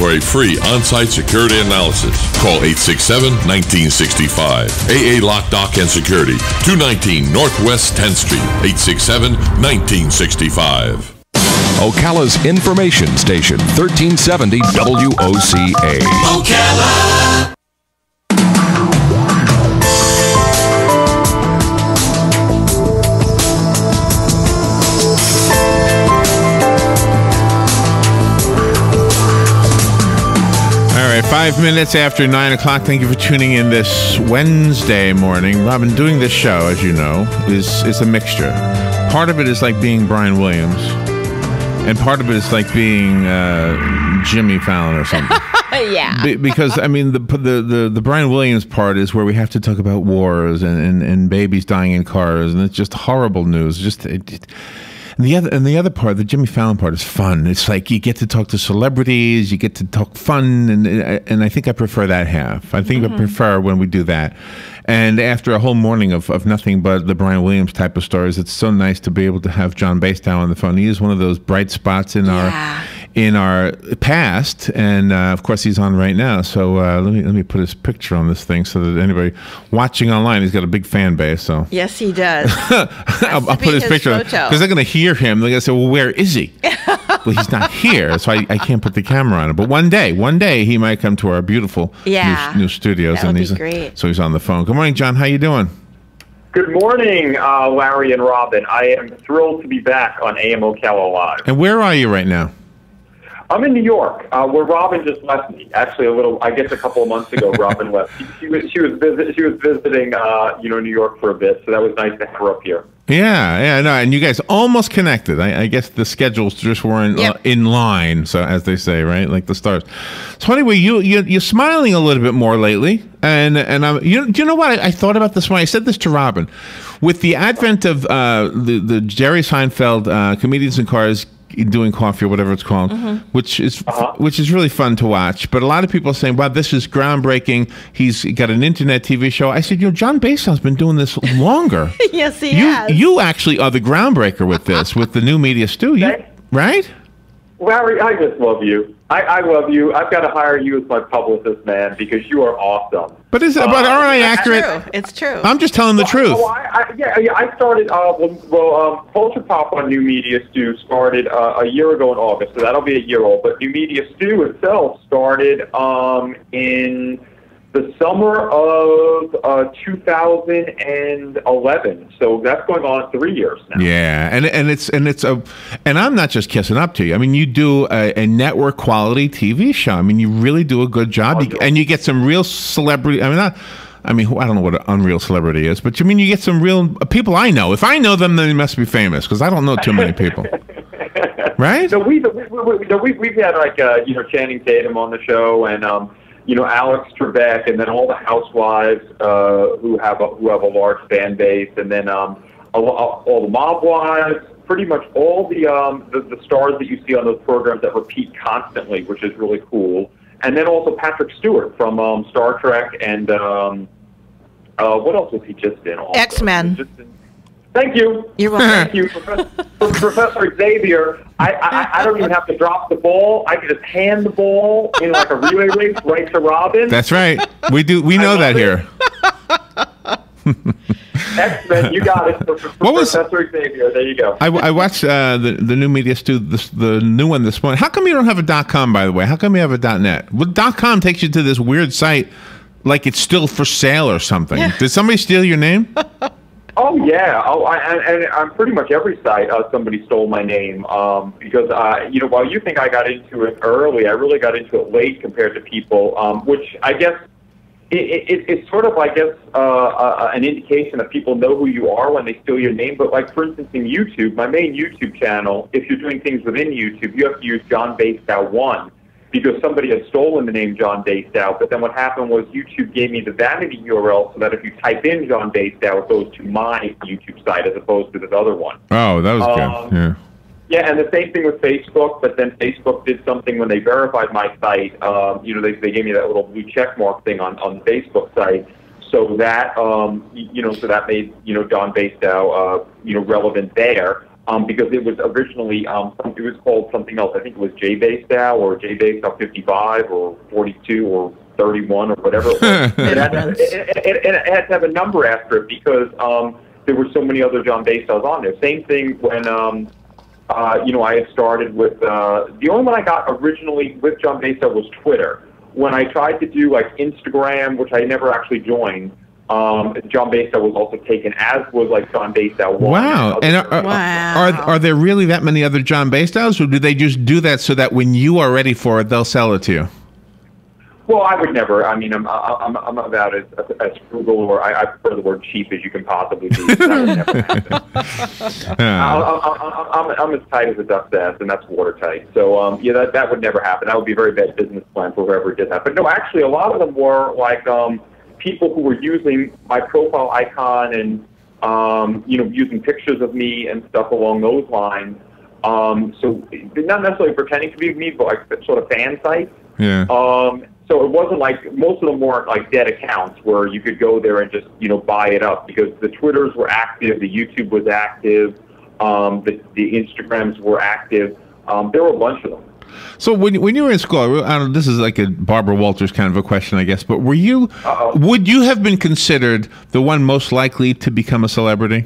for a free on-site security analysis. Call 867-1965. AA Lock, Dock, and Security, 219 Northwest 10th Street, 867-1965. Ocala's information station, 1370 WOCA. Ocala. All right, 5 minutes after 9 o'clock. Thank you for tuning in this Wednesday morning. Robin, doing this show, as you know, is a mixture. Part of it is like being Brian Williams, and part of it is like being Jimmy Fallon or something. Yeah. Because I mean, the Brian Williams part is where we have to talk about wars and babies dying in cars, and it's just horrible news. And the other part, the Jimmy Fallon part, is fun. It's like you get to talk to celebrities, you get to talk fun, and I think I prefer that half. I think I prefer when we do that. And after a whole morning of nothing but the Brian Williams type of stories, it's so nice to be able to have John Basedow on the phone. He is one of those bright spots in our past, and of course he's on right now. So let me put his picture on this thing so that anybody watching online, he's got a big fan base. So yes, he does. I'll put his picture on because they're going to hear him. They're going to say, "Well, where is he?" Well, he's not here, so I can't put the camera on him. But one day he might come to our beautiful new studios, that would be great. So he's on the phone. Good morning, John. How you doing? Good morning, Larry and Robin. I am thrilled to be back on AM Ocala Live. And where are you right now? I'm in New York, where Robin just left me. Actually, a couple of months ago, Robin left. She was visiting, New York for a bit, so that was nice to have her up here. Yeah, no, and you guys almost connected. I guess the schedules just weren't in line, so as they say, right, like the stars. So anyway, you're smiling a little bit more lately, and do you know what I thought about this morning? I said this to Robin, with the advent of the Jerry Seinfeld Comedians in Cars doing coffee or whatever it's called, which is really fun to watch. But a lot of people are saying, wow, this is groundbreaking. He's got an internet TV show. I said, John Basedow's been doing this longer. Yes, he has. You actually are the groundbreaker with this, with the new media studio, right? Larry, I just love you. I love you. I've got to hire you as my publicist, man, because you are awesome. But aren't I accurate? It's true. I'm just telling the truth. I started, Culture Pop on New Media Stew started a year ago in August, so that'll be a year old. But New Media Stew itself started in the summer of 2011. So that's going on 3 years now. Yeah, and I'm not just kissing up to you. I mean, you do a network quality TV show. I mean, you really do a good job, and you get some real celebrity. I don't know what an unreal celebrity is, but you get some real people I know. If I know them, then they must be famous because I don't know too many people. Right? So we've had Channing Tatum on the show and Alex Trebek, and then all the housewives who have a large fan base, and then all the mob wives, pretty much all the stars that you see on those programs that repeat constantly, which is really cool. And then also Patrick Stewart from Star Trek, and what else was he just in? X-Men. Thank you. You're welcome. Thank you, Professor Xavier. I don't even have to drop the ball. I can just hand the ball in like a relay race right to Robin. That's right. We know that here. X-Men, you got it. Professor Xavier, there you go. I watched the new media stew, the new one this morning. How come you don't have a .com, by the way? How come you have a .net? Well, .com takes you to this weird site like it's still for sale or something. Yeah. Did somebody steal your name? Oh, yeah. And on pretty much every site, somebody stole my name because, while you think I got into it early, I really got into it late compared to people, which I guess it's sort of, an indication that people know who you are when they steal your name. But, like, for instance, in YouTube, my main YouTube channel, if you're doing things within YouTube, you have to use John Basedow 1. Because somebody had stolen the name John Basedow, but then what happened was YouTube gave me the vanity URL so that if you type in John Basedow, it goes to my YouTube site as opposed to this other one. Oh, that was good. Yeah. Yeah, and the same thing with Facebook, but then Facebook did something when they verified my site. They gave me that little blue check mark thing on the Facebook site. So that, so that made, John Basedow, relevant there. because it was originally it was called something else. I think it was Basedow or Basedow 55 or 42 or 31 or whatever it was. it had to have a number after it because there were so many other John Basedows on there. Same thing when I had started with the only one I got originally with John Basedow was Twitter. When I tried to do like Instagram, which I never actually joined, John Basedow was also taken, as was like John Basedow 1. Wow. And are there really that many other John Basedows, or do they just do that so that when you are ready for it, they'll sell it to you? Well, I would never. I mean, I'm about as frugal, or I prefer the word cheap as you can possibly be. That would never happen. I'm as tight as a duck's ass, and that's watertight. So, yeah, that would never happen. That would be a very bad business plan for whoever did that. But no, actually, a lot of them were like people who were using my profile icon and using pictures of me and stuff along those lines. So, not necessarily pretending to be me, but like sort of fan sites. Yeah. So it wasn't like, most of them weren't like dead accounts where you could go there and just, buy it up, because the Twitters were active, the YouTube was active, the Instagrams were active. There were a bunch of them. So when you were in school, I don't know, this is like a Barbara Walters kind of a question, I guess, but would you have been considered the one most likely to become a celebrity?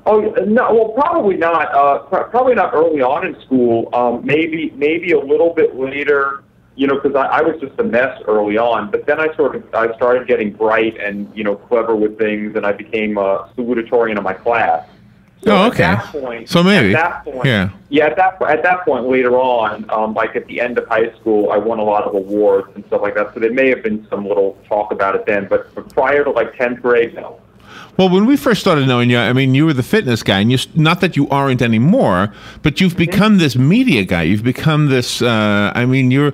Oh no, well, probably not. Probably not early on in school. Maybe a little bit later. Because I was just a mess early on, but then I started getting bright and clever with things, and I became a salutatorian of my class. So okay. At that point, so maybe. At that point, yeah. At that point later on, like at the end of high school, I won a lot of awards and stuff like that. So there may have been some little talk about it then, but prior to like 10th grade, no. Well, when we first started knowing you, I mean, you were the fitness guy, and not that you aren't anymore, but you've become this media guy. You've become this. I mean, you're.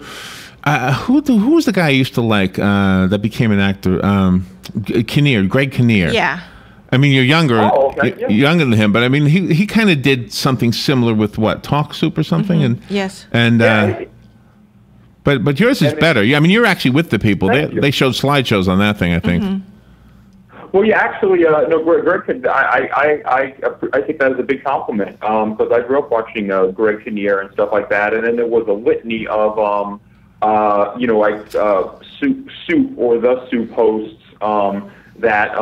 Who was the guy I used to like that became an actor? Greg Kinnear. Yeah. I mean, you're younger, Younger than him, but I mean, he kind of did something similar with what, Talk Soup or something, and yes, and. But yours is better. I mean, you're actually with the people. They showed slideshows on that thing, I think. Well, yeah, actually, no, Greg, I think that is a big compliment, because I grew up watching Greg Kinnear and stuff like that, and then there was a litany of, Soup or the Soup hosts that,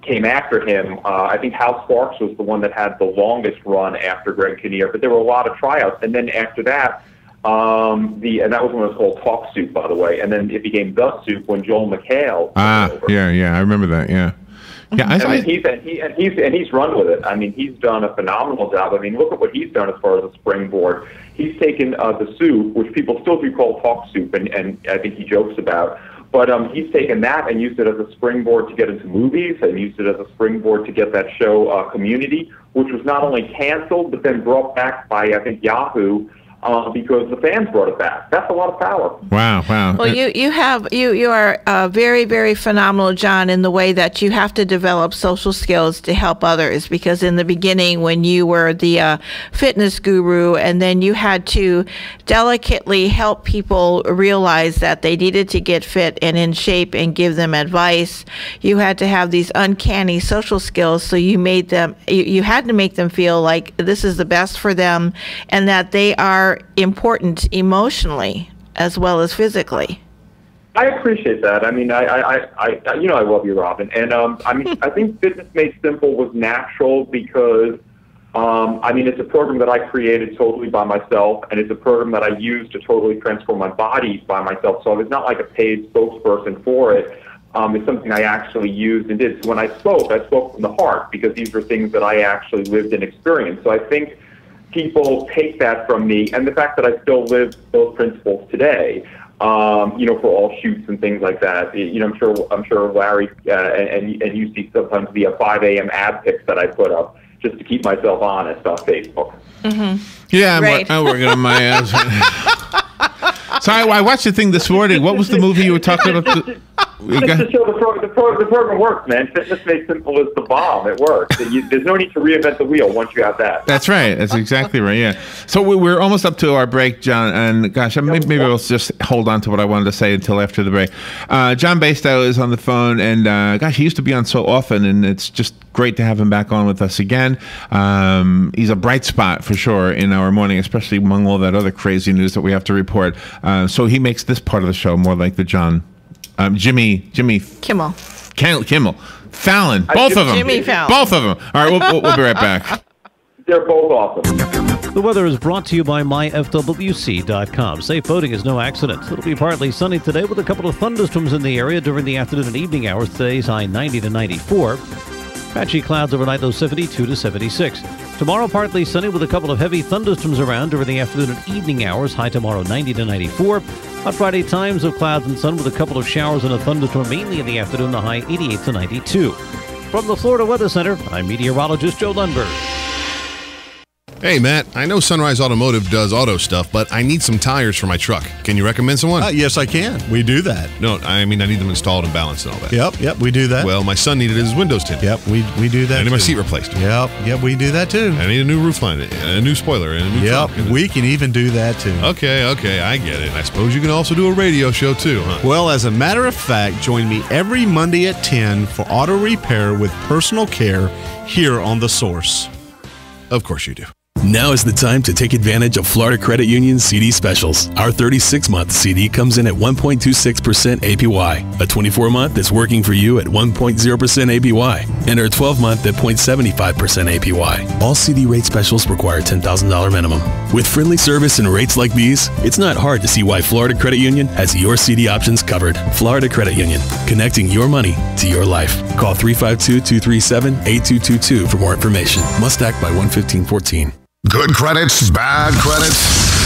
came after him. I think Hal Sparks was the one that had the longest run after Greg Kinnear, but there were a lot of tryouts, and then after that, and that was when it was called Talk Soup, by the way, and then it became The Soup when Joel McHale. Yeah, I remember that. Yeah, he's run with it. I mean, he's done a phenomenal job. I mean, look at what he's done as far as a springboard. He's taken The Soup, which people still do call Talk Soup, and I think he jokes about. But he's taken that and used it as a springboard to get into movies, and used it as a springboard to get that show Community, which was not only canceled but then brought back by, I think, Yahoo. Because the fans brought it back. That's a lot of power. Wow. Well, you are very, very phenomenal, John, in the way that you have to develop social skills to help others. Because in the beginning, when you were the fitness guru, and then you had to delicately help people realize that they needed to get fit and in shape and give them advice, you had to have these uncanny social skills. So you made them. You had to make them feel like this is the best for them, and that they are important emotionally as well as physically. I appreciate that. I mean, I love you, Robin. And I mean, I think Fitness Made Simple was natural because, I mean, it's a program that I created totally by myself, and it's a program that I used to totally transform my body by myself. So it's not like a paid spokesperson for it. It's something I actually used and did. So when I spoke from the heart, because these were things that I actually lived and experienced. So I think people take that from me, and the fact that I still live those principles today, for all shoots and things like that. I'm sure Larry and you see sometimes the 5 a.m. ad pics that I put up just to keep myself honest on Facebook. Yeah, Right. I'm working on my ass. So I watched the thing this morning. What was the movie you were talking about? Just to show the program works, man. Fitness made simple is the bomb. It works. There's no need to reinvent the wheel once you have that. That's right. That's exactly right. Yeah. So we're almost up to our break, John. And gosh, maybe we'll just hold on to what I wanted to say until after the break. John Basedow is on the phone, and gosh, he used to be on so often, and it's just great to have him back on with us again. He's a bright spot for sure in our morning, especially among all that other crazy news that we have to report. So he makes this part of the show more like the Jimmy Kimmel. Fallon. Both of them. Jimmy Fallon. Both of them. All right, we'll be right back. They're both awesome. The weather is brought to you by myfwc.com. Safe boating is no accident. It'll be partly sunny today with a couple of thunderstorms in the area during the afternoon and evening hours. Today's high 90 to 94. Patchy clouds overnight, low 72 to 76. Tomorrow, partly sunny with a couple of heavy thunderstorms around during the afternoon and evening hours. High tomorrow, 90 to 94. On Friday, times of clouds and sun with a couple of showers and a thunderstorm mainly in the afternoon. The high 88 to 92. From the Florida Weather Center, I'm meteorologist Joe Lundberg. Hey, Matt, I know Sunrise Automotive does auto stuff, but I need some tires for my truck. Can you recommend someone? Yes, I can. We do that. No, I mean, I need them installed and balanced and all that. Yep, we do that. Well, my son needed his windows tinted. Yep, we do that. I need my seat replaced. Yep, we do that too. I need a new roof line, a new spoiler, and a new trunk. We can even do that too. Okay, I get it. I suppose you can also do a radio show too, huh? Well, as a matter of fact, join me every Monday at 10 for auto repair with personal care here on The Source. Of course you do. Now is the time to take advantage of Florida Credit Union's CD specials. Our 36-month CD comes in at 1.26% APY. A 24-month is working for you at 1.0% APY. And our 12-month at 0.75% APY. All CD rate specials require $10,000 minimum. With friendly service and rates like these, it's not hard to see why Florida Credit Union has your CD options covered. Florida Credit Union, connecting your money to your life. Call 352-237-8222 for more information. Must act by 1/15/14. Good credits, bad credits.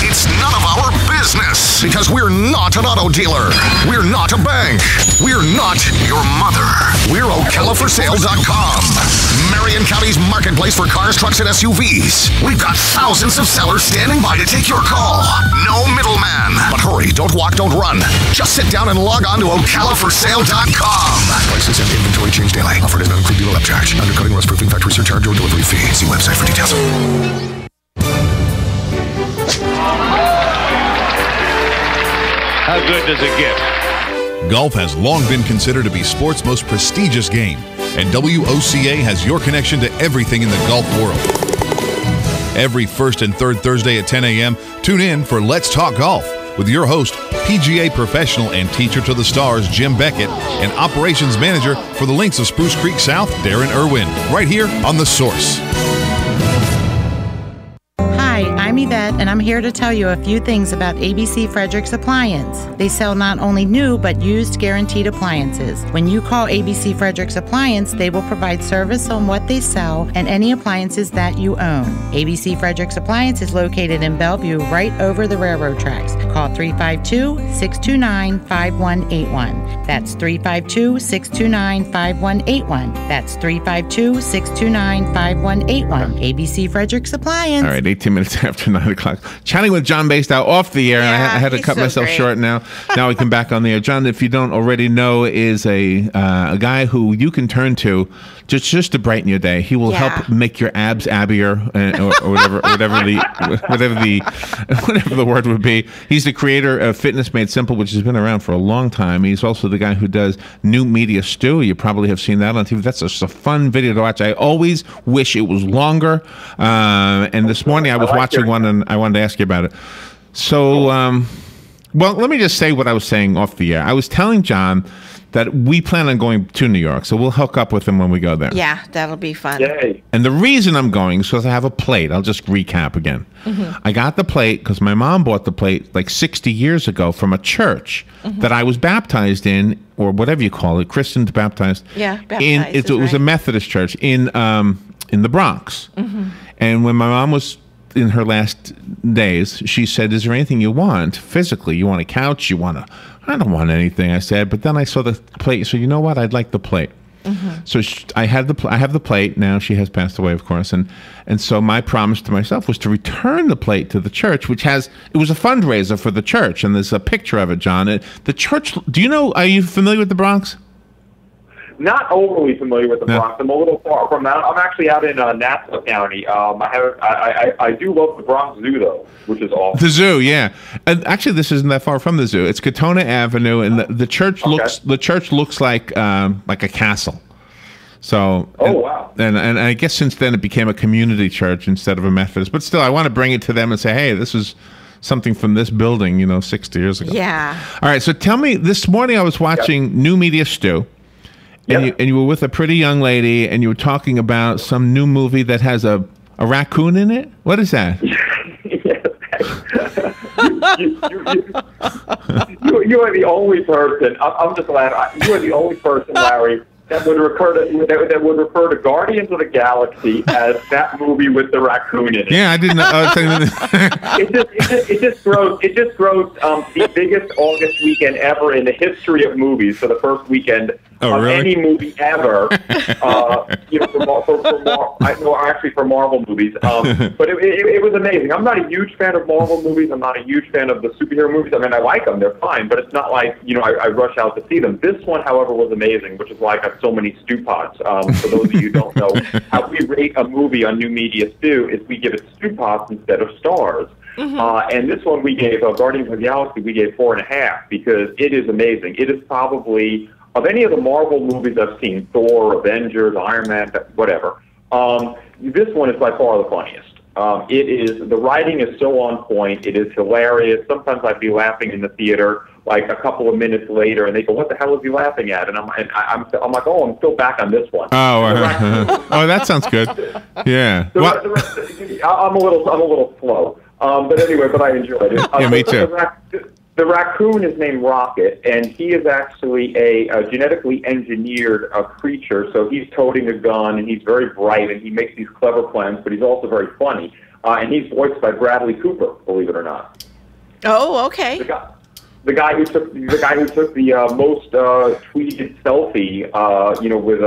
It's none of our business because we're not an auto dealer. We're not a bank. We're not your mother. We're OcalaForSale.com. Marion County's marketplace for cars, trucks, and SUVs. We've got thousands of sellers standing by to take your call. No middleman. But hurry, don't walk, don't run. Just sit down and log on to OcalaForSale.com. Prices and inventory change daily. Offer does not include dealer upcharge. Undercutting, rust-proofing, factory surcharge, or delivery fee. See website for details. How good does it get? Golf has long been considered to be sport's most prestigious game, and WOCA has your connection to everything in the golf world. Every first and third Thursday at 10 a.m., tune in for Let's Talk Golf with your host, PGA professional and teacher to the stars, Jim Beckett, and operations manager for the Links of Spruce Creek South, Darren Irwin, right here on The Source. Hi, I'm Yvette, and I'm here to tell you a few things about ABC Frederick's Appliance. They sell not only new, but used guaranteed appliances. When you call ABC Frederick's Appliance, they will provide service on what they sell and any appliances that you own. ABC Frederick's Appliance is located in Bellevue, right over the railroad tracks. Call 352-629-5181. That's 352-629-5181. That's 352-629-5181. ABC Frederick's Appliance. All right, 18 minutes after 9 o'clock. Chatting with John Basedow off the air. And I had to cut myself short now. Now we come back on the air. John, if you don't already know, is a guy who you can turn to just to brighten your day. He will help make your abs abbier, or whatever the word would be. He's the creator of Fitness Made Simple, which has been around for a long time. He's also the guy who does New Media Stew. You probably have seen that on TV. That's just a fun video to watch. I always wish it was longer. And this morning I was watching one, and I wanted to ask you about it. So, well, let me just say what I was saying off the air. I was telling John that we plan on going to New York, so we'll hook up with him when we go there. Yeah, that'll be fun. Yay. And the reason I'm going is because I have a plate. I'll just recap again. Mm-hmm. I got the plate because my mom bought the plate like 60 years ago from a church that I was baptized in, or whatever you call it, christened, baptized. Yeah, baptized. It was a Methodist church in the Bronx. Mm-hmm. And when my mom was in her last days, she said, "Is there anything you want physically? You want a couch? I don't want anything," I said. But then I saw the plate. So you know what? I'd like the plate. So I have the plate now. She has passed away, of course, and so my promise to myself was to return the plate to the church, it was a fundraiser for the church, and there's a picture of it, John. The church. Do you know? Are you familiar with the Bronx? Not overly familiar with the Bronx. I'm a little far from that. I'm actually out in Nassau County. I do love the Bronx Zoo, though, which is awesome. The zoo, yeah. And actually, this isn't that far from the zoo. It's Katona Avenue, and the church looks like a castle. So, wow. And I guess since then it became a community church instead of a Methodist. But still, I want to bring it to them and say, hey, this is something from this building, 60 years ago. Yeah. All right. So tell me, this morning I was watching New Media Stew. And you were with a pretty young lady, and you were talking about some new movie that has a raccoon in it. What is that? You are the only person. I'm just laughing. You are the only person, Larry, that would refer to Guardians of the Galaxy as that movie with the raccoon in it. Yeah, I didn't know. It just grows the biggest August weekend ever in the history of movies for the first weekend of any movie ever. For Marvel movies. But it was amazing. I'm not a huge fan of Marvel movies. I'm not a huge fan of the superhero movies. I mean, I like them. They're fine. But it's not like, I rush out to see them. This one, however, was amazing, which is why I got so many stew pots. For those of you who don't know, how we rate a movie on New Media Stew is we give it stew pots instead of stars. And this one we gave, Guardians of the Galaxy, we gave 4.5 because it is amazing. It is probably, of any of the Marvel movies I've seen, Thor, Avengers, Iron Man, whatever, this one is by far the funniest. The writing is so on point. It is hilarious. Sometimes I'd be laughing in the theater like a couple of minutes later, and they go, "What the hell is he laughing at?" And I'm like, "Oh, I'm still back on this one." Oh, that sounds good. Yeah. I'm a little slow. But anyway, I enjoyed it. Yeah, me too. The raccoon is named Rocket, and he is actually a genetically engineered creature. So he's toting a gun, and he's very bright, and he makes these clever plans, but he's also very funny. And he's voiced by Bradley Cooper, believe it or not. Oh, okay. The guy who took the most tweeted selfie, with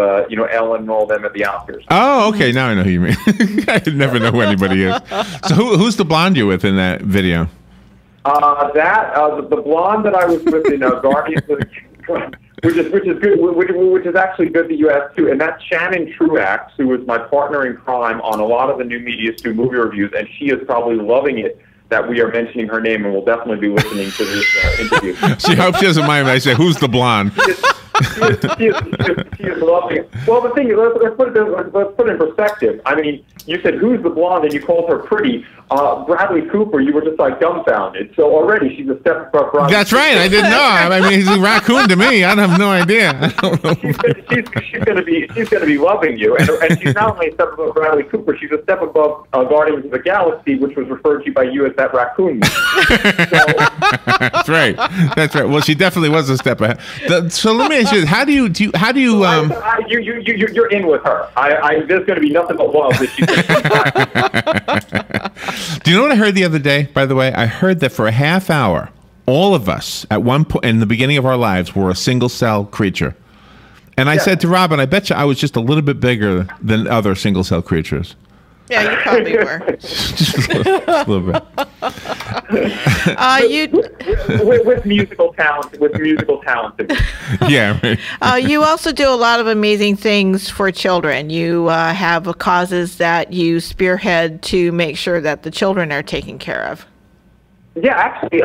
Ellen and all them at the Oscars. Oh, okay. Now I know who you mean. I never know who anybody is. So who's the blonde you with in that video? The blonde that I was with in Guardians of the which is good, which is actually good that you asked too, and that's Shannon Truax, who is my partner in crime on a lot of the New Media Stew movie reviews, and she is probably loving it that we are mentioning her name, and will definitely be listening to this interview. She hopes she doesn't mind when I say, "Who's the blonde?" She is loving it. Well, the thing is, let's put it in perspective. I mean, you said, "Who's the blonde?" and you called her pretty. Bradley Cooper, you were just like dumbfounded. So already she's a step above Bradley. That's right. I didn't know. I mean, he's a raccoon to me. I have no idea. I don't know. She's going to be loving you, and she's not only a step above Bradley Cooper. She's a step above Guardians of the Galaxy, which was referred to by you as that raccoon. That's right. That's right. Well, she definitely was a step ahead. So let me ask you: How do you? You're in with her. There's going to be nothing but love that she's. Do you know what I heard the other day, by the way? I heard that for a half hour, all of us, at one point in the beginning of our lives, were a single-cell creature. And I said to Robin, I bet you I was just a little bit bigger than other single-cell creatures. Yeah, you probably were. Just a little bit. With musical talent. Yeah. Right. You also do a lot of amazing things for children. You have causes that you spearhead to make sure that the children are taken care of. Yeah, actually,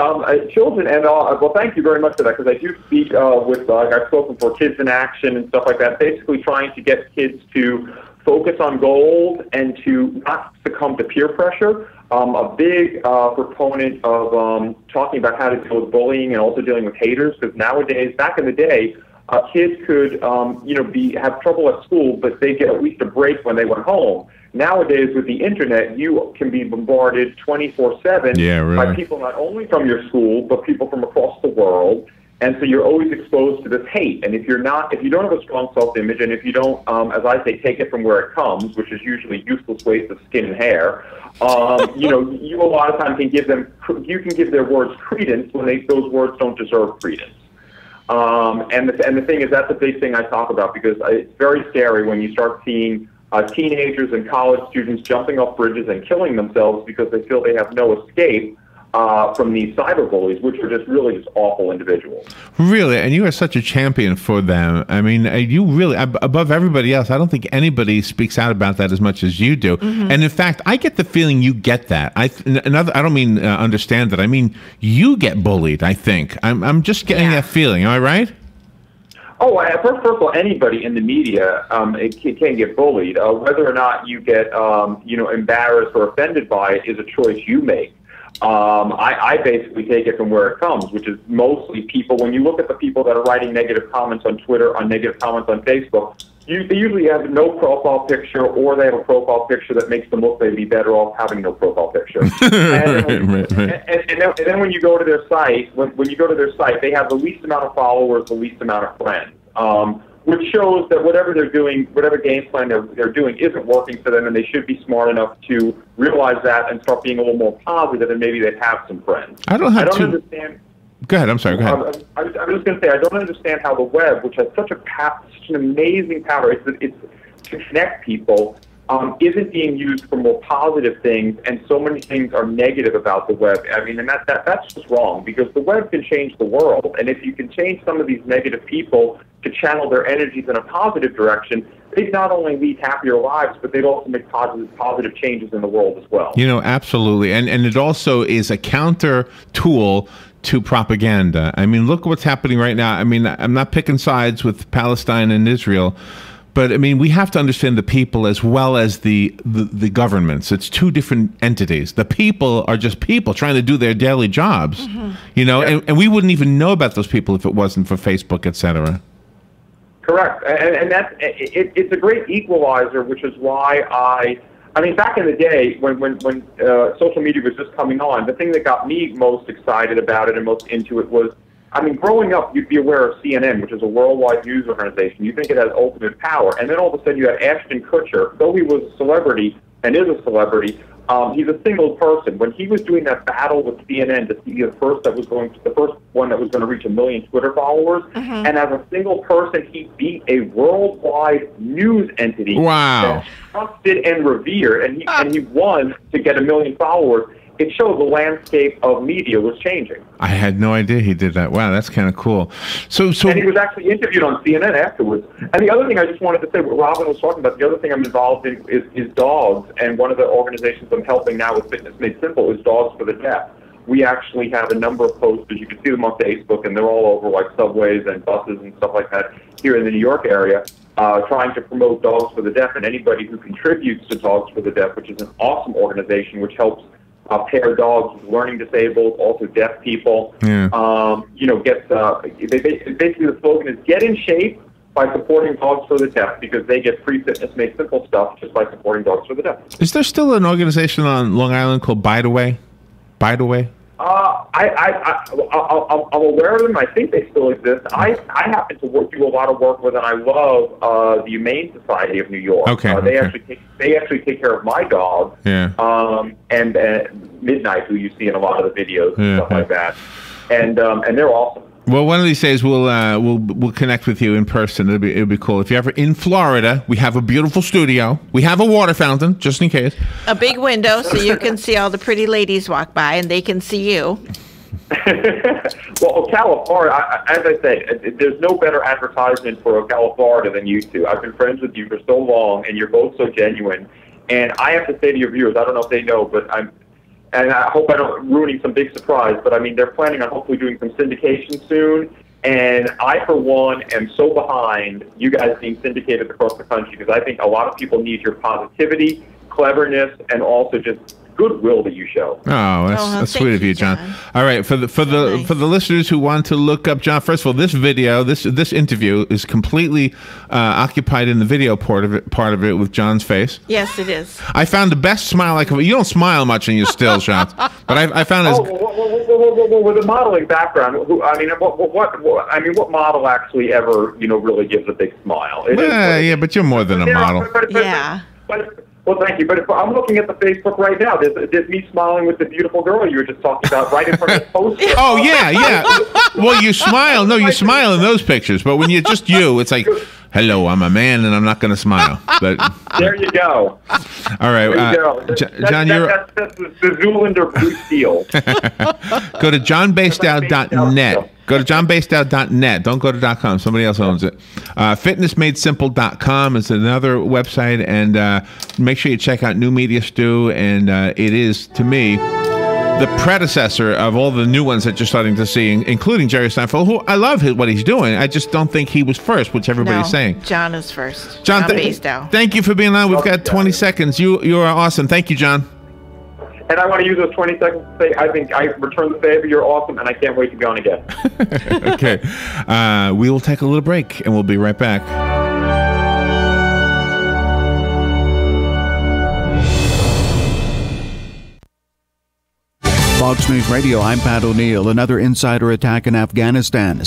children, and well, thank you very much for that, because I do speak with, I've spoken for Kids in Action and stuff like that, basically trying to get kids to focus on goals and to not succumb to peer pressure. A big proponent of talking about how to deal with bullying and also dealing with haters, because nowadays, back in the day, kids could, have trouble at school, but they get at least a break when they went home. Nowadays, with the internet, you can be bombarded 24/7 by people not only from your school, but people from across the world. And so you're always exposed to this hate. And if you don't have a strong self-image, and if you don't, as I say, take it from where it comes, which is usually useless waste of skin and hair, you a lot of times can give their words credence when those words don't deserve credence. And the thing is, that's a big thing I talk about, because it's very scary when you start seeing teenagers and college students jumping off bridges and killing themselves because they feel they have no escape from these cyberbullies, which are just really just awful individuals. Really, and you are such a champion for them. I mean, you really, above everybody else, I don't think anybody speaks out about that as much as you do. And in fact, I get the feeling you get that. I don't mean understand that. I mean, you get bullied, I think. I'm just getting that feeling. Am I right? Oh, first of all, anybody in the media can get bullied. Whether or not you get, embarrassed or offended by it is a choice you make. I basically take it from where it comes, which is mostly people. When you look at the people that are writing negative comments on Twitter, on negative comments on Facebook, they usually have no profile picture, or they have a profile picture that makes them look they'd be better off having no profile picture. And then when you go to their site, when you go to their site, they have the least amount of followers, the least amount of friends. Which shows that whatever they're doing, whatever game plan they're doing isn't working for them, and they should be smart enough to realize that and start being a little more positive, and maybe they'd have some friends. I don't understand. Go ahead. I'm sorry. Go ahead. I was just going to say, I don't understand how the web, which has such an amazing power, it's to connect people, isn't being used for more positive things, and so many things are negative about the web. I mean, and that's just wrong, because the web can change the world, and if you can change some of these negative people to channel their energies in a positive direction, they'd not only lead happier lives, but they'd also make positive changes in the world as well. You know, absolutely. And it also is a counter tool to propaganda. I mean, look what's happening right now. I mean, I'm not picking sides with Palestine and Israel, but I mean, we have to understand the people as well as the governments. It's two different entities. The people are just people trying to do their daily jobs, you know, and we wouldn't even know about those people if it wasn't for Facebook, etc. Correct, and it's a great equalizer, which is why I mean, back in the day when social media was just coming on, the thing that got me most excited about it and most into it was, I mean, growing up, you'd be aware of CNN, which is a worldwide news organization. You think it has ultimate power, and then all of a sudden you had Ashton Kutcher, though he was a celebrity and is a celebrity. He's a single person. When he was doing that battle with CNN to be the first one that was going to reach 1 million Twitter followers, and as a single person, he beat a worldwide news entity that's trusted and revered, and he won to get 1 million followers. It showed the landscape of media was changing. I had no idea he did that. Wow, that's kind of cool. So and he was actually interviewed on CNN afterwards. And the other thing I just wanted to say, what Robin was talking about, the other thing I'm involved in is dogs. And one of the organizations I'm helping now with Fitness Made Simple is Dogs for the Deaf. We actually have a number of posters. You can see them on Facebook, and they're all over like subways and buses and stuff like that here in the New York area, trying to promote Dogs for the Deaf. And anybody who contributes to Dogs for the Deaf, which is an awesome organization which helps pair dogs with learning disabled, also deaf people. Basically the slogan is get in shape by supporting Dogs for the Deaf, because they get free Fitness Made Simple stuff just by supporting Dogs for the Deaf. Is there still an organization on Long Island called Basedow? I'm aware of them. I think they still exist. I happen to do a lot of work with, and I love the Humane Society of New York. They actually take care of my dog. And Midnight, who you see in a lot of the videos and stuff like that. And they're awesome. Well, one of these days we'll connect with you in person. It'll be cool. If you're ever in Florida, we have a beautiful studio. We have a water fountain, just in case. A big window so you can see all the pretty ladies walk by, and they can see you. Well, Ocala, Florida, as I say, there's no better advertisement for Ocala, Florida than you two. I've been friends with you for so long, and you're both so genuine. And I have to say to your viewers, I don't know if they know, but and I hope I don't ruining some big surprise, but I mean, they're planning on hopefully doing some syndication soon. And I, for one, am so behind you guys being syndicated across the country, because I think a lot of people need your positivity, cleverness, and also just goodwill that you show. Oh, that's sweet of you, John. All right, for the listeners who want to look up John, first of all, this video, this interview is completely occupied in the video part of it with John's face. Yes, it is. I found the best smile I could. You don't smile much in your still shots, but I found his. With a modeling background, what model actually ever really gives a big smile? Yeah, but you're more than a model. Well, thank you. But if I'm looking at the Facebook right now, there's me smiling with the beautiful girl you were just talking about right in front of the poster. Oh, yeah. Well, you smile. No, you smile in those pictures. But when you're just you, it's like, hello, I'm a man, and I'm not going to smile. But there you go. All right. There you go. John, that's the Zoolander blue steel. Go to johnbasedow.net. Go to johnbasedow.net. Don't go to .com. Somebody else owns it. Fitnessmadesimple.com is another website, and make sure you check out New Media Stew. And it is, to me, the predecessor of all the new ones that you're starting to see, including Jerry Seinfeld, who I love what he's doing. I just don't think he was first, which everybody's saying. John is first. John Basedow. Thank you for being on. We've got 20 seconds. You are awesome. Thank you, John. And I want to use those 20 seconds to say I think I return the favor. You're awesome, and I can't wait to go on again. Okay. We will take a little break, and we'll be right back. Fox News Radio, I'm Pat O'Neill. Another insider attack in Afghanistan.